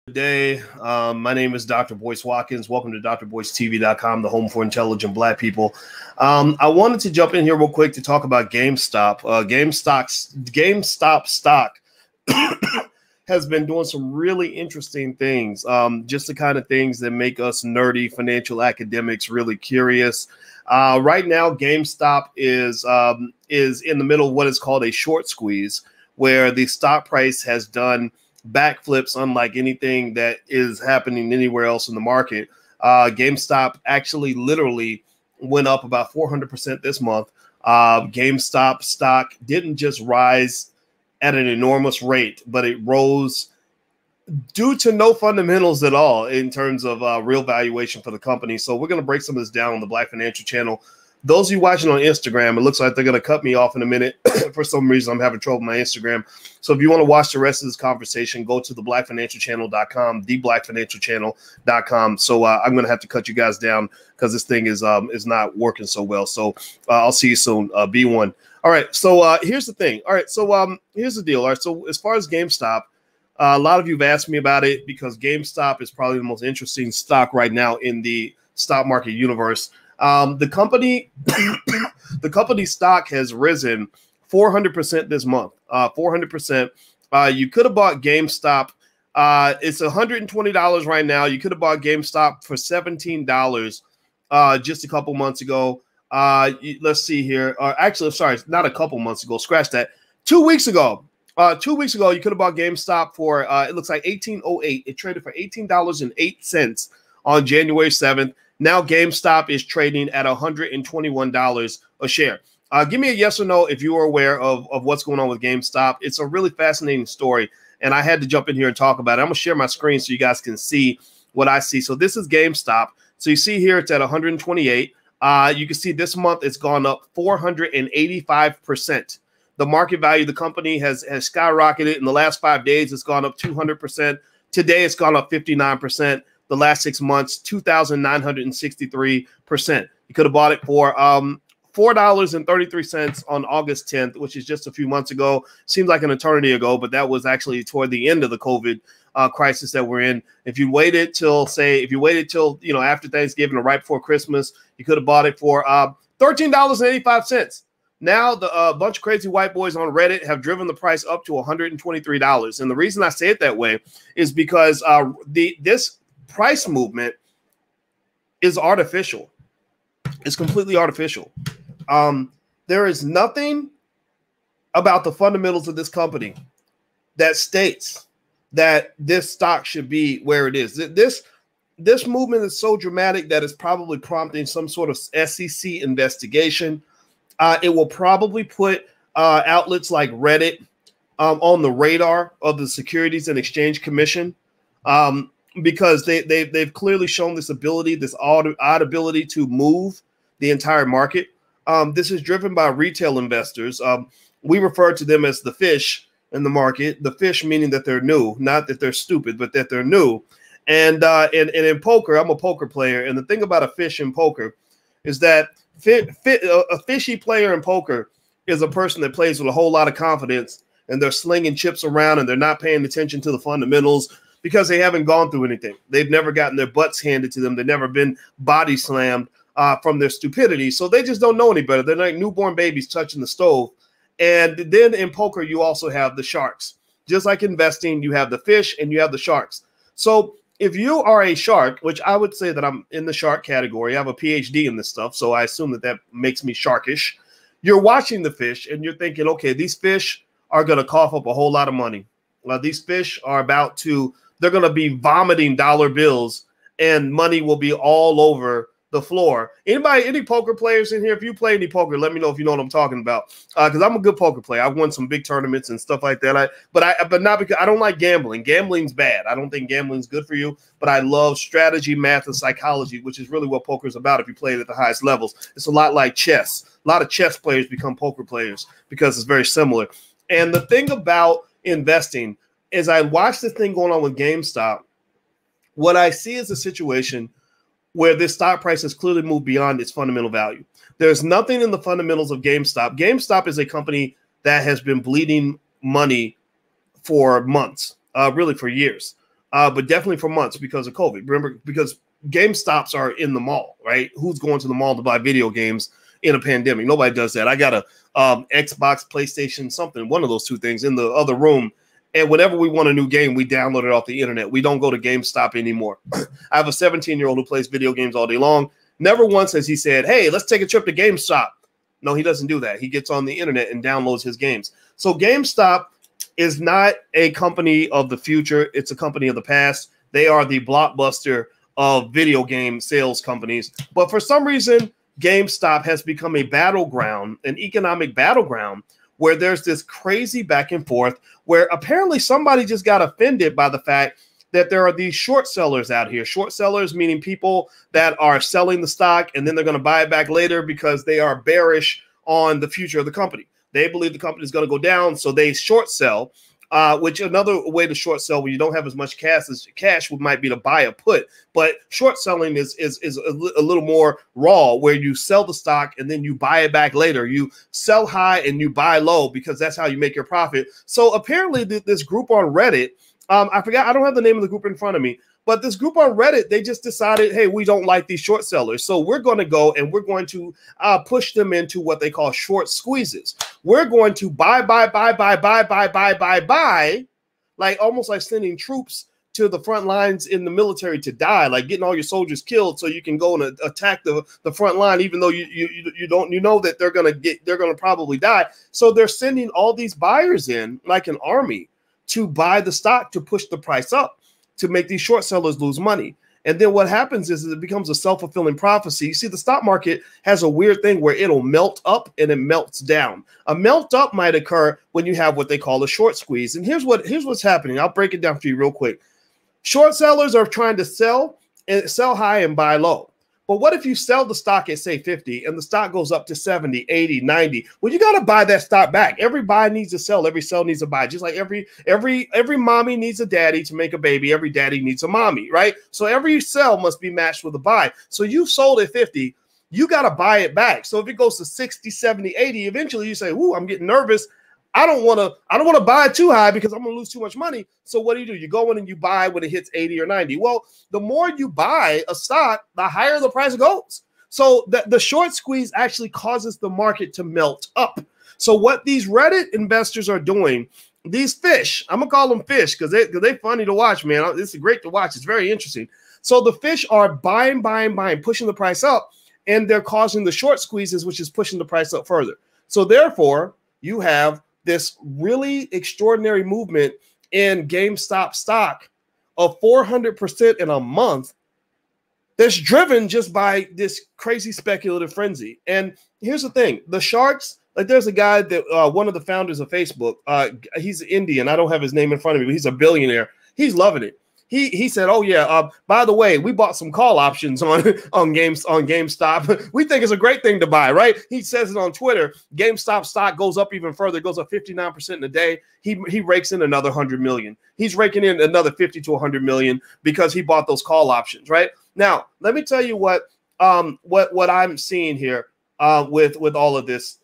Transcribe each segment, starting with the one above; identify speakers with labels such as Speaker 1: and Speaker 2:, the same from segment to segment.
Speaker 1: Day. My name is Dr. Boyce Watkins. Welcome to drboycetv.com, the home for intelligent Black people. I wanted to jump in here real quick to talk about GameStop. GameStop stock has been doing some really interesting things, just the kind of things that make us nerdy financial academics really curious. Right now, GameStop is in the middle of what is called a short squeeze, where the stock price has done backflips unlike anything that is happening anywhere else in the market. GameStop actually literally went up about 400% this month. GameStop stock didn't just rise at an enormous rate, but it rose due to no fundamentals at all in terms of real valuation for the company. So we're going to break some of this down on the Black Financial Channel. Those of you watching on Instagram, it looks like they're going to cut me off in a minute. For some reason, I'm having trouble with my Instagram. So if you want to watch the rest of this conversation, go to theblackfinancialchannel.com, theblackfinancialchannel.com. So I'm going to have to cut you guys down because this thing is not working so well. So I'll see you soon. Be one. All right. So here's the thing. All right. So here's the deal. All right. So as far as GameStop, a lot of you have asked me about it because GameStop is probably the most interesting stock right now in the stock market universe. The company stock has risen 400% this month. 400%. You could have bought GameStop. It's $120 right now. You could have bought GameStop for $17 just a couple months ago. Let's see here. Actually, sorry, not a couple months ago. Scratch that. 2 weeks ago. 2 weeks ago, you could have bought GameStop for it looks like $18.08. It traded for $18.08 on January 7th. Now GameStop is trading at $121 a share. Give me a yes or no if you are aware of what's going on with GameStop. It's a really fascinating story, and I had to jump in here and talk about it. I'm going to share my screen so you guys can see what I see. So this is GameStop. So you see here it's at 128. You can see this month it's gone up 485%. The market value of the company has skyrocketed. In the last 5 days, it's gone up 200%. Today, it's gone up 59%. The last 6 months, 2,963%. You could have bought it for $4.33 on August 10th, which is just a few months ago. Seems like an eternity ago, but that was actually toward the end of the COVID crisis that we're in. If you waited till after Thanksgiving or right before Christmas, you could have bought it for $13.85. Now the bunch of crazy white boys on Reddit have driven the price up to $123. And the reason I say it that way is because this price movement is artificial. It's completely artificial. There is nothing about the fundamentals of this company that states that this stock should be where it is. This movement is so dramatic that it's probably prompting some sort of SEC investigation. It will probably put outlets like Reddit on the radar of the Securities and Exchange Commission. Because they've clearly shown this ability, this odd ability to move the entire market. This is driven by retail investors. We refer to them as the fish in the market. The fish meaning that they're new, not that they're stupid, but that they're new. And in poker, I'm a poker player, and the thing about a fish in poker is that a fishy player in poker is a person that plays with a whole lot of confidence, and they're slinging chips around, and they're not paying attention to the fundamentals, because they haven't gone through anything. They've never gotten their butts handed to them. They've never been body slammed from their stupidity. So they just don't know any better. They're like newborn babies touching the stove. And then in poker, you also have the sharks. Just like investing, you have the fish and you have the sharks. So if you are a shark, which I would say that I'm in the shark category, I have a PhD in this stuff, so I assume that makes me sharkish. You're watching the fish and you're thinking, okay, these fish are going to cough up a whole lot of money. These fish are they're going to be vomiting dollar bills, and money will be all over the floor. Any poker players in here? If you play any poker, let me know if you know what I'm talking about. Because I'm a good poker player. I've won some big tournaments and stuff like that. But not because I don't like gambling. Gambling's bad. I don't think gambling's good for you. But I love strategy, math, and psychology, which is really what poker is about if you play it at the highest levels. It's a lot like chess. A lot of chess players become poker players because it's very similar. And the thing about investing, as I watch this thing going on with GameStop, what I see is a situation where this stock price has clearly moved beyond its fundamental value. There's nothing in the fundamentals of GameStop. GameStop is a company that has been bleeding money for months, really for years. but definitely for months because of COVID. Remember, because GameStops are in the mall, right? Who's going to the mall to buy video games in a pandemic? Nobody does that. I got a Xbox, PlayStation, something, one of those two things in the other room. And whenever we want a new game, we download it off the internet. We don't go to GameStop anymore. I have a 17-year-old who plays video games all day long. Never once has he said, hey, let's take a trip to GameStop. No, he doesn't do that. He gets on the internet and downloads his games. So GameStop is not a company of the future. It's a company of the past. They are the Blockbuster of video game sales companies. But for some reason, GameStop has become a battleground, an economic battleground, where there's this crazy back and forth where apparently somebody just got offended by the fact that there are these short sellers out here. Short sellers meaning people that are selling the stock and then they're going to buy it back later because they are bearish on the future of the company. They believe the company is going to go down, so they short sell. Which another way to short sell when you don't have as much cash might be to buy a put. But short selling is a little more raw, where you sell the stock and then you buy it back later. You sell high and you buy low because that's how you make your profit. So apparently this group on Reddit, I forgot, I don't have the name of the group in front of me, but this group on Reddit, they just decided, hey, we don't like these short sellers. So we're going to go and we're going to push them into what they call short squeezes. We're going to buy, like almost like sending troops to the front lines in the military to die, like getting all your soldiers killed so you can go and attack the front line, even though you know that they're going to probably die. So they're sending all these buyers in like an army to buy the stock to push the price up, to make these short sellers lose money. And then what happens is it becomes a self-fulfilling prophecy. You see, the stock market has a weird thing where it'll melt up and it melts down. A melt up might occur when you have what they call a short squeeze. And here's what's happening. I'll break it down for you real quick. Short sellers are trying to sell high and buy low. But what if you sell the stock at, say, 50 and the stock goes up to 70, 80, 90? Well, you got to buy that stock back. Every buy needs to sell. Every sell needs to buy. Just like every mommy needs a daddy to make a baby. Every daddy needs a mommy, right? So every sell must be matched with a buy. So you sold at 50. You got to buy it back. So if it goes to 60, 70, 80, eventually you say, ooh, I'm getting nervous. I don't want to buy it too high because I'm going to lose too much money. So what do? You go in and you buy when it hits 80 or 90. Well, the more you buy a stock, the higher the price goes. So the short squeeze actually causes the market to melt up. So what these Reddit investors are doing, these fish, I'm going to call them fish because they're funny to watch, man. This is great to watch. It's very interesting. So the fish are buying, pushing the price up, and they're causing the short squeezes, which is pushing the price up further. So therefore, you have this really extraordinary movement in GameStop stock of 400% in a month that's driven just by this crazy speculative frenzy. And here's the thing. The sharks, like there's a guy that one of the founders of Facebook, he's Indian. I don't have his name in front of me, but he's a billionaire. He's loving it. He said, oh, yeah, by the way, we bought some call options on GameStop. We think it's a great thing to buy, right? He says it on Twitter. GameStop stock goes up even further. It goes up 59% in a day. He rakes in another 100 million. He's raking in another 50 to 100 million because he bought those call options, right? Now, let me tell you what I'm seeing here with all of this.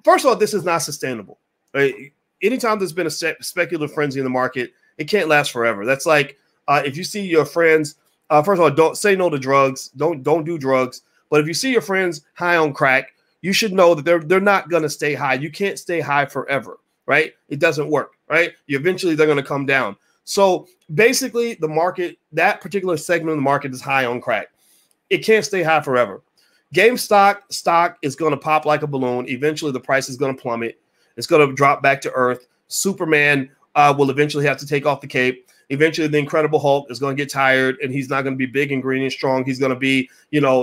Speaker 1: First of all, this is not sustainable. Right? Anytime there's been a speculative frenzy in the market, it can't last forever. That's like, if you see your friends, first of all, don't say no to drugs. Don't do drugs. But if you see your friends high on crack, you should know that they're not going to stay high. You can't stay high forever, right? It doesn't work, right? Eventually, they're going to come down. So basically, the market, that particular segment of the market is high on crack. It can't stay high forever. GameStop stock is going to pop like a balloon. Eventually, the price is going to plummet. It's going to drop back to earth. Superman will eventually have to take off the cape. Eventually, the Incredible Hulk is going to get tired, and he's not going to be big and green and strong. He's going to be,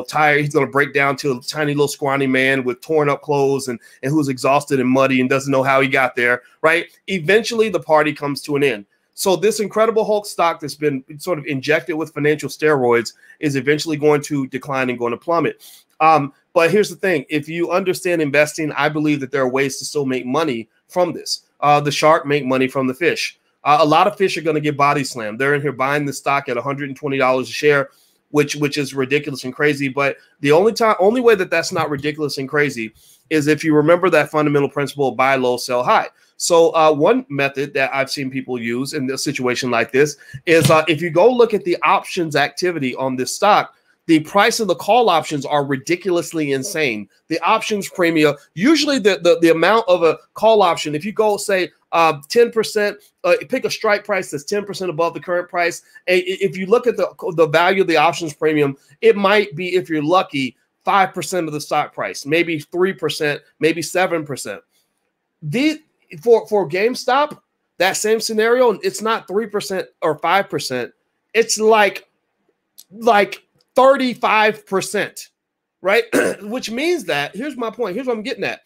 Speaker 1: tired. He's going to break down to a tiny little scrawny man with torn up clothes and who's exhausted and muddy and doesn't know how he got there, right? Eventually, the party comes to an end. So this Incredible Hulk stock that's been sort of injected with financial steroids is eventually going to decline and going to plummet. But here's the thing. If you understand investing, I believe that there are ways to still make money from this. The shark make money from the fish. A lot of fish are going to get body slammed. They're in here buying the stock at $120 a share. which is ridiculous and crazy. But the only way that that's not ridiculous and crazy is if you remember that fundamental principle of buy low, sell high. So one method that I've seen people use in a situation like this is if you go look at the options activity on this stock, the price of the call options are ridiculously insane. The options premium, usually the amount of a call option, if you go say 10%, pick a strike price that's 10% above the current price. If you look at the value of the options premium, it might be, if you're lucky, 5% of the stock price, maybe 3%, maybe 7%. For GameStop, that same scenario, it's not 3% or 5%. It's like 35%, right? Which means that, here's my point. Here's what I'm getting at.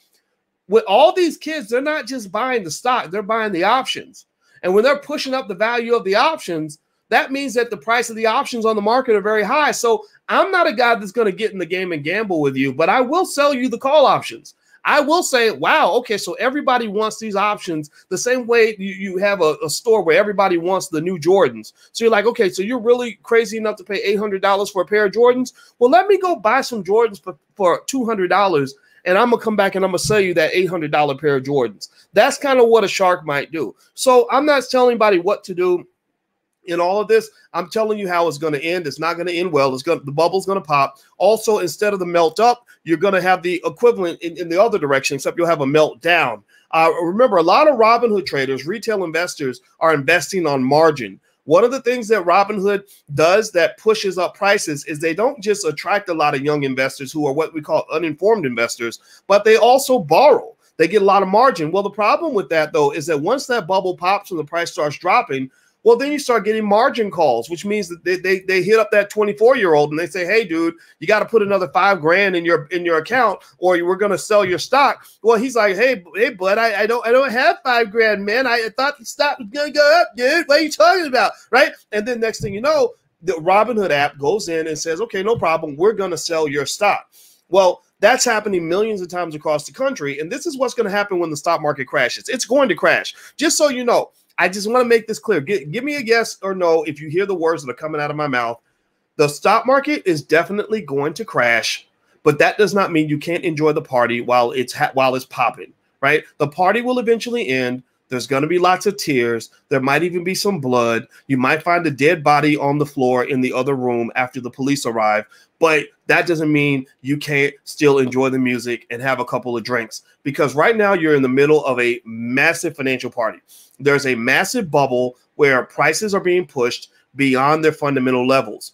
Speaker 1: With all these kids, they're not just buying the stock, they're buying the options. And when they're pushing up the value of the options, that means that the price of the options on the market are very high. So I'm not a guy that's going to get in the game and gamble with you, but I will sell you the call options. I will say, wow, okay, so everybody wants these options the same way you have a store where everybody wants the new Jordans. So you're like, okay, so you're really crazy enough to pay $800 for a pair of Jordans? Well, let me go buy some Jordans for $200, and I'm going to come back and I'm going to sell you that $800 pair of Jordans. That's kind of what a shark might do. So I'm not telling anybody what to do in all of this. I'm telling you how it's going to end. It's not going to end well. The bubble's going to pop. Also, instead of the melt up, you're going to have the equivalent in the other direction, except you'll have a melt down. Remember, a lot of Robinhood traders, retail investors, are investing on margin. One of the things that Robinhood does that pushes up prices is they don't just attract a lot of young investors who are what we call uninformed investors, but they also borrow. They get a lot of margin. Well, the problem with that, though, is that once that bubble pops and the price starts dropping, well, then you start getting margin calls, which means that they hit up that 24-year-old and they say, hey, dude, you got to put another $5,000 in your account or we're going to sell your stock. Well, he's like, hey, bud, I don't have $5,000, man. I thought the stock was going to go up, dude. What are you talking about? Right. And then next thing you know, the Robinhood app goes in and says, okay, no problem. We're going to sell your stock. Well, that's happening millions of times across the country. And this is what's going to happen when the stock market crashes. It's going to crash. Just so you know. I just want to make this clear. Give me a yes or no if you hear the words that are coming out of my mouth. The stock market is definitely going to crash, but that does not mean you can't enjoy the party while it's popping, right? The party will eventually end. There's going to be lots of tears. There might even be some blood. You might find a dead body on the floor in the other room after the police arrive, but that doesn't mean you can't still enjoy the music and have a couple of drinks, because right now you're in the middle of a massive financial party. There's a massive bubble where prices are being pushed beyond their fundamental levels.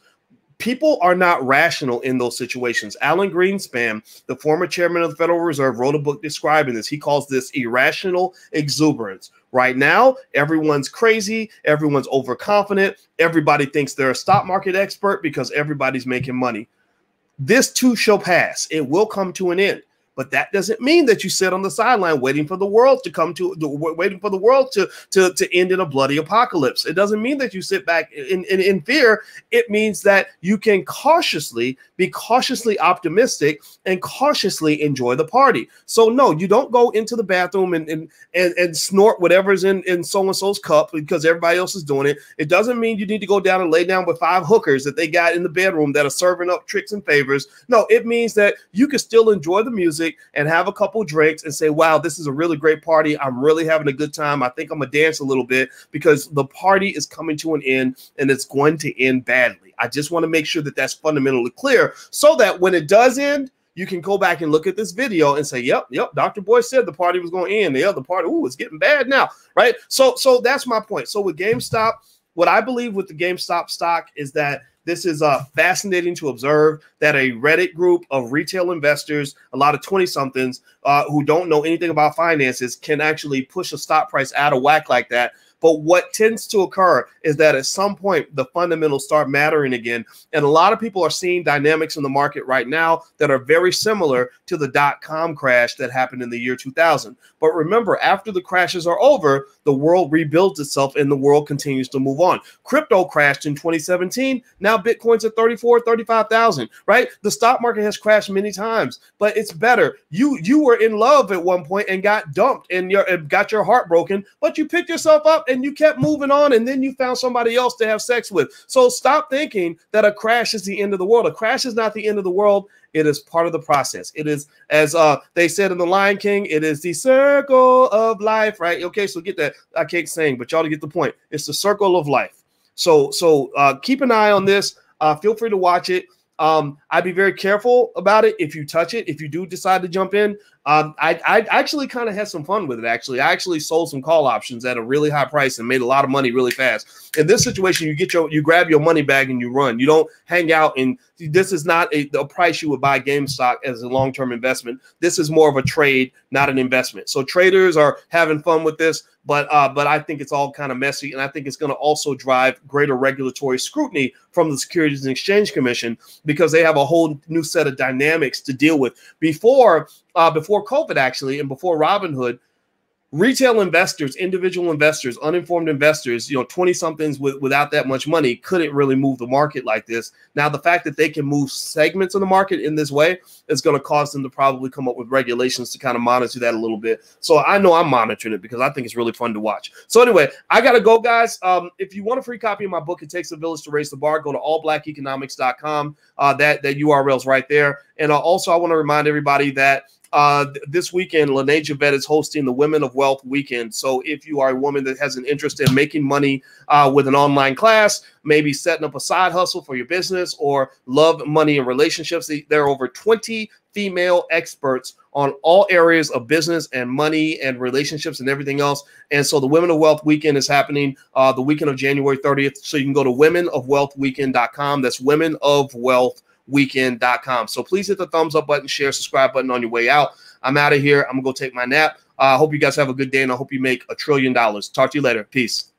Speaker 1: People are not rational in those situations. Alan Greenspan, the former chairman of the Federal Reserve, wrote a book describing this. He calls this irrational exuberance. Right now, everyone's crazy. Everyone's overconfident. Everybody thinks they're a stock market expert because everybody's making money. This too shall pass. It will come to an end. But that doesn't mean that you sit on the sideline waiting for the world to end in a bloody apocalypse. It doesn't mean that you sit back in fear. It means that you can be cautiously optimistic and cautiously enjoy the party. So no, you don't go into the bathroom and snort whatever's in so-and-so's cup because everybody else is doing it. It doesn't mean you need to go down and lay down with 5 hookers that they got in the bedroom that are serving up tricks and favors. No, it means that you can still enjoy the music and have a couple drinks and say, wow, this is a really great party. I'm really having a good time. I think I'm gonna dance a little bit because the party is coming to an end and it's going to end badly. I just want to make sure that that's fundamentally clear so that when it does end, you can go back and look at this video and say, yep, Dr. Boy said the party was going to end. The other party, it's getting bad now, right? So that's my point. So with GameStop, what I believe with the GameStop stock is that this is fascinating to observe that a Reddit group of retail investors, a lot of 20-somethings who don't know anything about finances, can actually push a stock price out of whack like that. But what tends to occur is that at some point, the fundamentals start mattering again. And a lot of people are seeing dynamics in the market right now that are very similar to the dot-com crash that happened in the year 2000. But remember, after the crashes are over, the world rebuilds itself and the world continues to move on. Crypto crashed in 2017. Now Bitcoin's at 34, 35,000, right? The stock market has crashed many times, but it's better. You were in love at one point and got dumped and got your heart broken, but you picked yourself up and you kept moving on, and then you found somebody else to have sex with. So stop thinking that a crash is the end of the world. A crash is not the end of the world. It is part of the process. It is, as they said in The Lion King, it is the circle of life, right? Okay, so get that. I can't sing, but y'all to get the point. It's the circle of life. So keep an eye on this. Feel free to watch it. I'd be very careful about it if you touch it. If you do decide to jump in, I actually kind of had some fun with it. Actually, I actually sold some call options at a really high price and made a lot of money really fast. In this situation, you grab your money bag and you run. You don't hang out. And this is not a price you would buy GameStop as a long-term investment. This is more of a trade, not an investment. So traders are having fun with this, but I think it's all kind of messy, and I think it's going to also drive greater regulatory scrutiny from the Securities and Exchange Commission, because they have a whole new set of dynamics to deal with. Before COVID, actually, and before Robinhood, retail investors, individual investors, uninformed investors, 20-somethings without that much money couldn't really move the market like this. Now, the fact that they can move segments of the market in this way is going to cause them to probably come up with regulations to kind of monitor that a little bit. So I know I'm monitoring it because I think it's really fun to watch. So anyway, I got to go, guys. If you want a free copy of my book, It Takes a Village to Raise the Bar, go to allblackeconomics.com. That URL's right there. And also, I want to remind everybody that this weekend, Lene Javette is hosting the Women of Wealth Weekend. So if you are a woman that has an interest in making money with an online class, maybe setting up a side hustle for your business, or love money and relationships, there are over 20 female experts on all areas of business and money and relationships and everything else. And so the Women of Wealth Weekend is happening the weekend of January 30th. So you can go to womenofwealthweekend.com. That's womenofwealthweekend.com. So please hit the thumbs up button, share, subscribe button on your way out. I'm out of here. I'm going to go take my nap. I hope you guys have a good day, and I hope you make $1 trillion. Talk to you later. Peace.